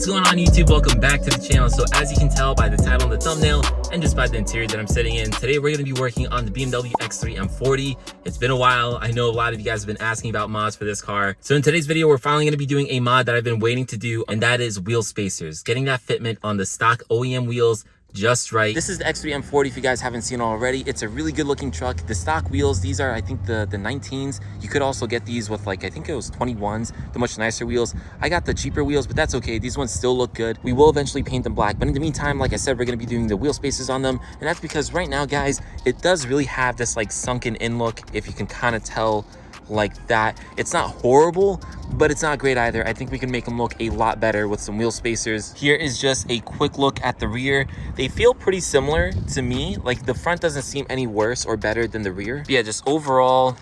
going on YouTube? Welcome back to the channel. So as you can tell by the title and the thumbnail and just by the interior that I'm sitting in, today we're going to be working on the BMW X3 M40. It's been a while. I know a lot of you guys have been asking about mods for this car. So in today's video, we're finally going to be doing a mod that I've been waiting to do, and that is wheel spacers. Getting that fitment on the stock OEM wheels just right. This is the X3 M40 if you guys haven't seen it already. It's a really good looking truck. The stock wheels, these are I think the 19s. You could also get these with like, I think it was 21s, the much nicer wheels. I got the cheaper wheels, but that's okay. These ones still look good. We will eventually paint them black, but in the meantime, like I said, we're going to be doing the wheel spacers on them, and that's because right now, guys, it does really have this like sunken in look, if you can kind of tell like that. It's not horrible, but it's not great either. I think we can make them look a lot better with some wheel spacers. Here is just a quick look at the rear. They feel pretty similar to me. Like the front doesn't seem any worse or better than the rear. But yeah, just overall,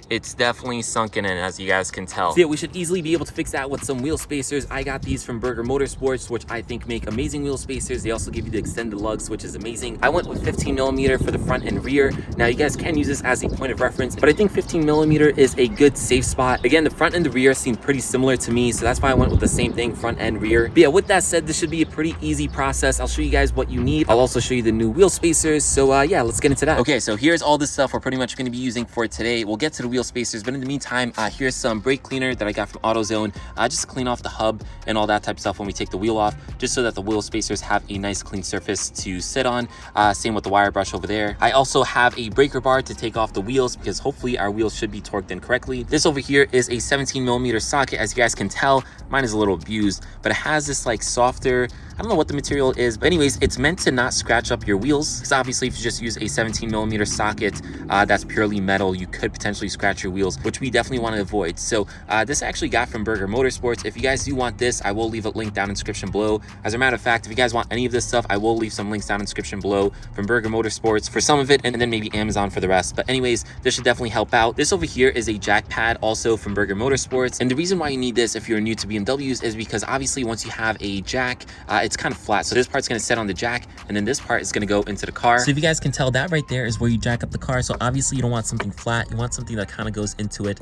it's definitely sunken in, as you guys can tell. So yeah, we should easily be able to fix that with some wheel spacers. I got these from Burger Motorsports, which I think make amazing wheel spacers. They also give you the extended lugs, which is amazing. I went with 15mm for the front and rear. Now you guys can use this as a point of reference, but I think 15mm is a good safe spot. Again, the front and the rear seem pretty similar to me, so that's why I went with the same thing, front and rear. But yeah, with that said, this should be a pretty easy process. I'll show you guys what you need. I'll also show you the new wheel spacers. So yeah, let's get into that. Okay, so here's all the stuff we're pretty much going to be using for today. We'll get to the wheel spacers, but in the meantime, here's some brake cleaner that I got from AutoZone, just to clean off the hub and all that type of stuff when we take the wheel off, just so that the wheel spacers have a nice clean surface to sit on. Same with the wire brush over there. I also have a breaker bar to take off the wheels, because hopefully our wheels should be torqued in correctly. This over here is a 17mm socket. As you guys can tell, mine is a little abused, but it has this like softer, I don't know what the material is, but anyways, it's meant to not scratch up your wheels, because obviously if you just use a 17mm socket that's purely metal, you could potentially scratch your wheels, which we definitely want to avoid. So this I actually got from Burger Motorsports. If you guys do want this, I will leave a link down in the description below. As a matter of fact, if you guys want any of this stuff, I will leave some links down in the description below from Burger Motorsports for some of it, and then maybe Amazon for the rest. But anyways, this should definitely help out. This over here is a jack pad, also from Burger Motorsports, and the reason why you need this if you're new to BMWs is because obviously once you have a jack, it's kind of flat. So this part's going to sit on the jack, and then this part is going to go into the car. So if you guys can tell, that right there is where you jack up the car. So obviously you don't want something flat, you want something that kind of goes into it,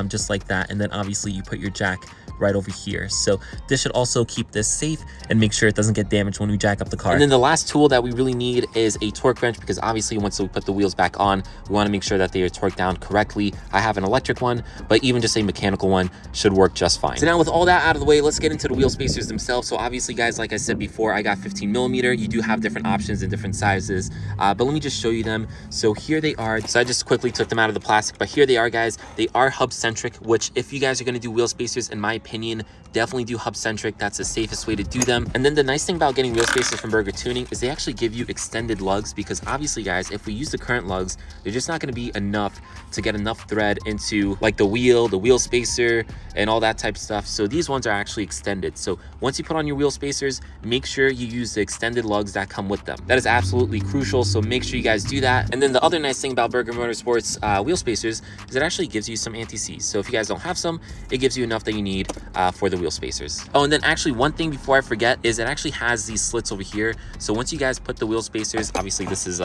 just like that. And then obviously you put your jack right over here. So this should also keep this safe and make sure it doesn't get damaged when we jack up the car. And then the last tool that we really need is a torque wrench, because obviously once we put the wheels back on, we want to make sure that they are torqued down correctly. I have an electric one, but even just a mechanical one should work just fine. So now with all that out of the way, let's get into the wheel spacers themselves. So obviously, guys, like I said before, I got 15mm. You do have different options in different sizes, but let me just show you them. So here they are. So I just quickly took them out of the plastic, but here they are, guys. They are hub centric, which if you guys are going to do wheel spacers, in my opinion, definitely do hub centric. That's the safest way to do them. And then the nice thing about getting wheel spacers from Burger Tuning is they actually give you extended lugs, because obviously, guys, if we use the current lugs, they're just not going to be enough to get enough thread into like the wheel spacer and all that type of stuff. So these ones are actually extended. So once you put on your wheel spacers, make sure you use the extended lugs that come with them. That is absolutely crucial, so make sure you guys do that. And then the other nice thing about Burger Motorsports wheel spacers is it actually gives you some anti-seize. So if you guys don't have some, it gives you enough that you need for the wheel spacers. Oh, and then actually one thing before I forget is it actually has these slits over here. So once you guys put the wheel spacers, obviously this is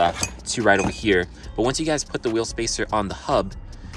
two right over here, but once you guys put the wheel spacer on the hub,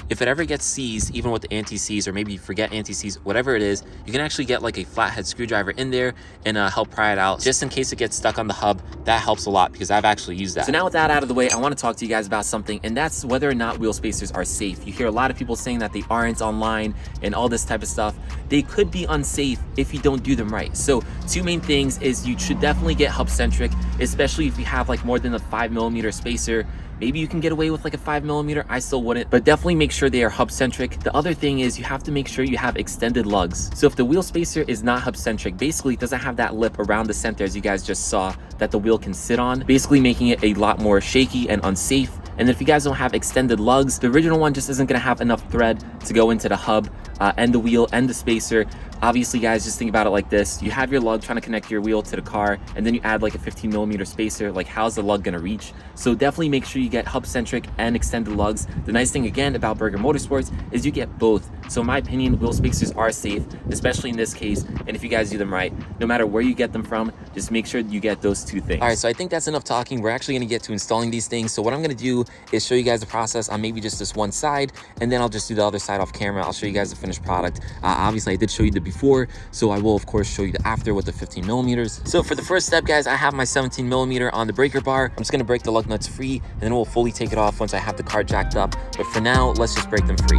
if it ever gets seized, even with the anti-seize, or maybe you forget anti-seize, whatever it is, you can actually get like a flathead screwdriver in there and help pry it out, just in case it gets stuck on the hub. That helps a lot, because I've actually used that. So now with that out of the way, I want to talk to you guys about something, and that's whether or not wheel spacers are safe. You hear a lot of people saying that they aren't online and all this type of stuff. They could be unsafe if you don't do them right. So two main things is you should definitely get hub centric, especially if you have like more than a 5mm spacer. Maybe you can get away with like a 5mm, I still wouldn't, but definitely make sure they are hub centric. The other thing is you have to make sure you have extended lugs. So if the wheel spacer is not hub centric, basically it doesn't have that lip around the center, as you guys just saw, that the wheel can sit on, basically making it a lot more shaky and unsafe. And if you guys don't have extended lugs, the original one just isn't gonna have enough thread to go into the hub and the wheel and the spacer. Obviously, guys, just think about it like this. You have your lug trying to connect your wheel to the car, and then you add like a 15mm spacer. Like, how's the lug gonna reach? So definitely make sure you get hub-centric and extended lugs. The nice thing, again, about Burger Motorsports is you get both. So in my opinion, wheel spacers are safe, especially in this case. And if you guys do them right, no matter where you get them from, just make sure you get those two things. All right, so I think that's enough talking. We're actually gonna get to installing these things. So what I'm gonna do is show you guys the process on maybe just this one side, and then I'll just do the other side off camera. I'll show you guys the finished product. Obviously, I did show you the before, so I will of course show you the after with the 15 millimeters. So for the first step, guys, I have my 17 millimeter on the breaker bar. I'm just gonna break the lug nuts free, and then we'll fully take it off once I have the car jacked up. But for now, let's just break them free.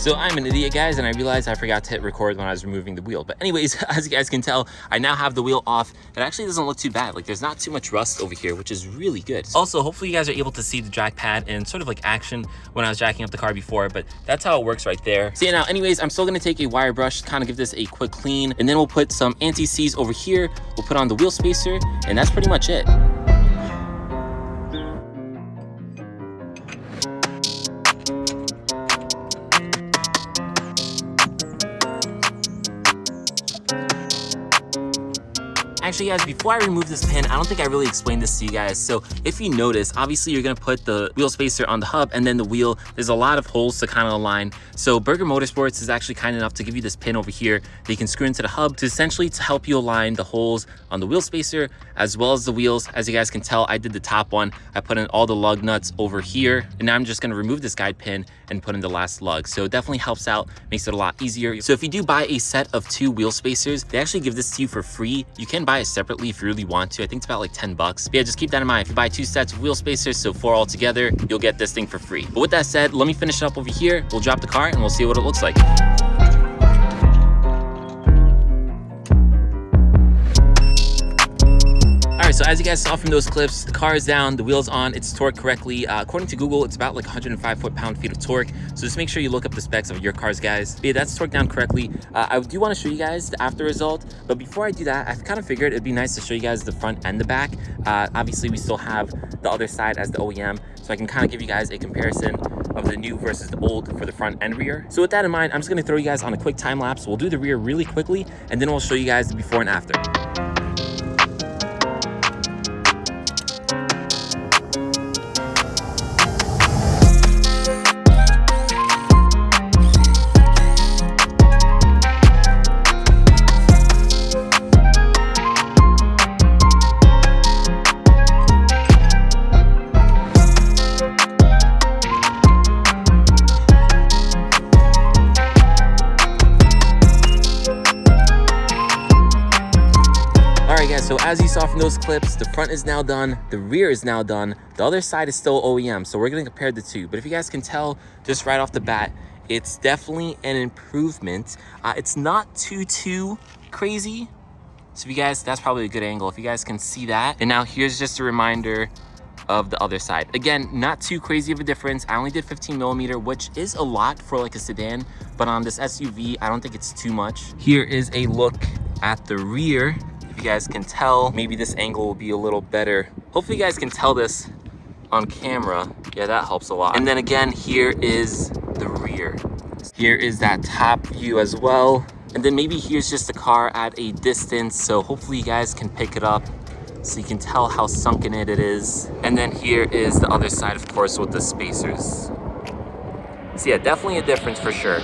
So I'm an idiot, guys, and I realized I forgot to hit record when I was removing the wheel. But anyways, as you guys can tell, I now have the wheel off. It actually doesn't look too bad. Like, there's not too much rust over here, which is really good. Also, hopefully you guys are able to see the jack pad in sort of like action when I was jacking up the car before, but that's how it works right there. So yeah, now anyways, I'm still gonna take a wire brush, kind of give this a quick clean, and then we'll put some anti-seize over here. We'll put on the wheel spacer, and that's pretty much it. Actually, guys, before I remove this pin, I don't think I really explained this to you guys. So if you notice, obviously you're gonna put the wheel spacer on the hub and then the wheel. There's a lot of holes to kind of align. So Burger Motorsports is actually kind enough to give you this pin over here that you can screw into the hub to essentially to help you align the holes on the wheel spacer as well as the wheels. As you guys can tell, I did the top one. I put in all the lug nuts over here, and now I'm just gonna remove this guide pin and put in the last lug. So it definitely helps out, makes it a lot easier. So if you do buy a set of 2 wheel spacers, they actually give this to you for free. You can buy it separately if you really want to. I think it's about like 10 bucks. But yeah, just keep that in mind. If you buy 2 sets of wheel spacers, so 4 all together, you'll get this thing for free. But with that said, let me finish it up over here. We'll drop the car and we'll see what it looks like. So as you guys saw from those clips, the car is down, the wheel's on, it's torqued correctly. According to Google, it's about like 105 foot-pound-feet of torque. So just make sure you look up the specs of your cars, guys. But yeah, that's torqued down correctly. I do want to show you guys the after result, but before I do that, I kind of figured it'd be nice to show you guys the front and the back. Obviously, we still have the other side as the OEM, so I can kind of give you guys a comparison of the new versus the old for the front and rear. So with that in mind, I'm just going to throw you guys on a quick time lapse. We'll do the rear really quickly, and then we'll show you guys the before and after. So as you saw from those clips, the front is now done, the rear is now done, the other side is still OEM, so we're gonna compare the two. But if you guys can tell, just right off the bat, it's definitely an improvement. It's not too crazy. So if you guys, that's probably a good angle, if you guys can see that. And now here's just a reminder of the other side. Again, not too crazy of a difference. I only did 15 millimeter, which is a lot for like a sedan, but on this SUV, I don't think it's too much. Here is a look at the rear. You guys can tell, maybe this angle will be a little better. Hopefully you guys can tell this on camera. Yeah, that helps a lot. And then again, here is the rear. Here is that top view as well. And then maybe here's just the car at a distance, so hopefully you guys can pick it up so you can tell how sunken it is. And then here is the other side, of course, with the spacers. So yeah, definitely a difference for sure.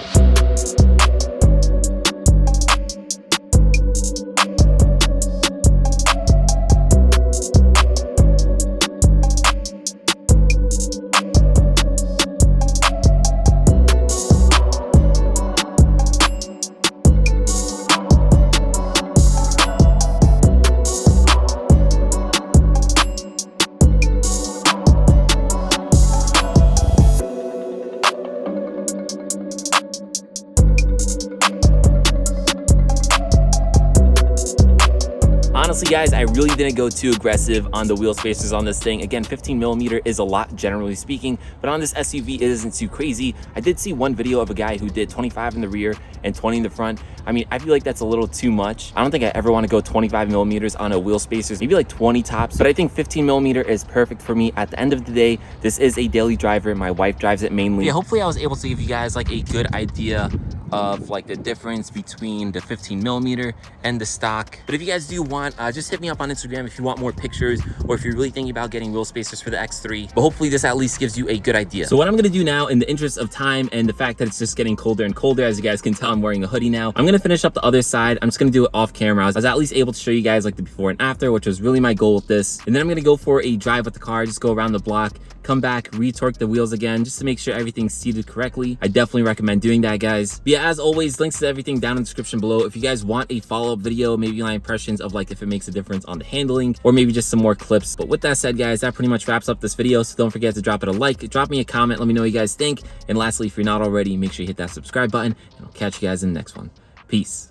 Honestly, guys, I really didn't go too aggressive on the wheel spacers on this thing. Again, 15 millimeter is a lot, generally speaking, but on this SUV, it isn't too crazy. I did see one video of a guy who did 25 in the rear and 20 in the front. I mean, I feel like that's a little too much. I don't think I ever want to go 25 millimeters on a wheel spacers, maybe like 20 tops, but I think 15 millimeter is perfect for me. At the end of the day, this is a daily driver. My wife drives it mainly. Yeah, hopefully I was able to give you guys like a good idea of like the difference between the 15 millimeter and the stock. But if you guys do want, just hit me up on Instagram if you want more pictures, or if you're really thinking about getting wheel spacers for the X3. But hopefully this at least gives you a good idea. So what I'm gonna do now, in the interest of time and the fact that it's just getting colder and colder, as you guys can tell, I'm wearing a hoodie now. I'm gonna finish up the other side. I'm just gonna do it off camera. I was at least able to show you guys like the before and after, which was really my goal with this. And then I'm gonna go for a drive with the car, just go around the block, come back, retorque the wheels again, just to make sure everything's seated correctly. I definitely recommend doing that, guys. But yeah, as always, links to everything down in the description below. If you guys want a follow-up video, maybe my impressions of like if it makes a difference on the handling, or maybe just some more clips. But with that said, guys, that pretty much wraps up this video. So don't forget to drop it a like, drop me a comment, let me know what you guys think. And lastly, if you're not already, make sure you hit that subscribe button, and I'll catch you guys in the next one. Peace.